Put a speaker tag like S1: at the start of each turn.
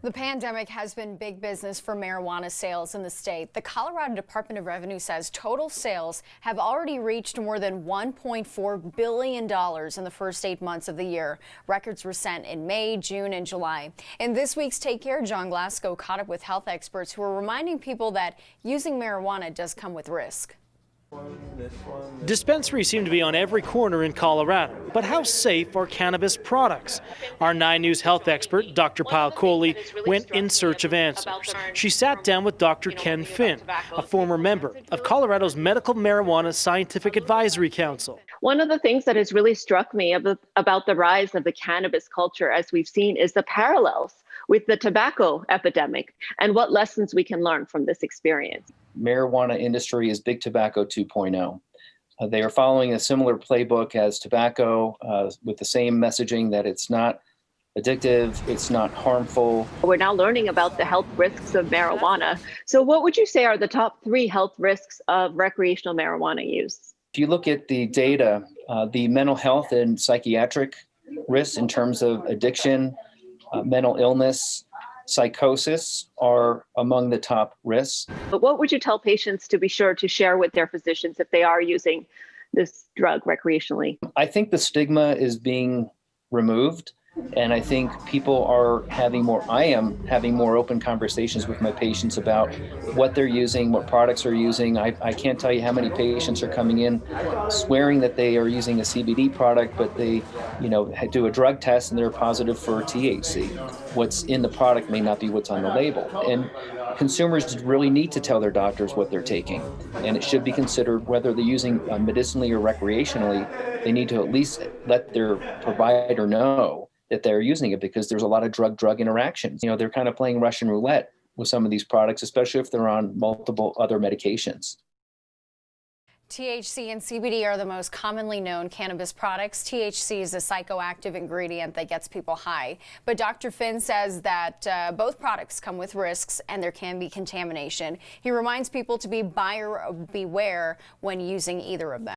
S1: The pandemic has been big business for marijuana sales in the state. The Colorado Department of Revenue says total sales have already reached more than $1.4 billion in the first 8 months of the year. Records were set in May, June, and July. In this week's Take Care, John Glasgow caught up with health experts who are reminding people that using marijuana does come with risk.
S2: Dispensaries seem to be on every corner in Colorado, but how safe are cannabis products? Our 9 News health expert, Dr. Pyle Coley, went in search of answers. She sat down with Dr. Ken Finn, a former member of Colorado's Medical Marijuana Scientific Advisory Council.
S3: One of the things that has really struck me about the rise of the cannabis culture, as we've seen, is the parallels with the tobacco epidemic and what lessons we can learn from this experience.
S4: Marijuana industry is big tobacco 2.0. They are following a similar playbook as tobacco with the same messaging that it's not addictive, it's not harmful.
S3: We're now learning about the health risks of marijuana. So what would you say are the top 3 health risks of recreational marijuana use?
S4: If you look at the data, the mental health and psychiatric risks in terms of addiction, mental illness, psychosis are among the top risks.
S3: But what would you tell patients to be sure to share with their physicians if they are using this drug recreationally?
S4: I think the stigma is being removed, and I think people are I am having more open conversations with my patients about what they're using, what products are using. I can't tell you how many patients are coming in swearing that they are using a CBD product, but they, do a drug test and they're positive for THC. What's in the product may not be what's on the label. And consumers really need to tell their doctors what they're taking. And it should be considered whether they're using medicinally or recreationally. They need to at least let their provider know that they're using it, because there's a lot of drug-drug interactions. They're kind of playing Russian roulette with some of these products, especially if they're on multiple other medications.
S1: THC and CBD are the most commonly known cannabis products. THC is a psychoactive ingredient that gets people high. But Dr. Finn says that both products come with risks and there can be contamination. He reminds people to be buyer beware when using either of them.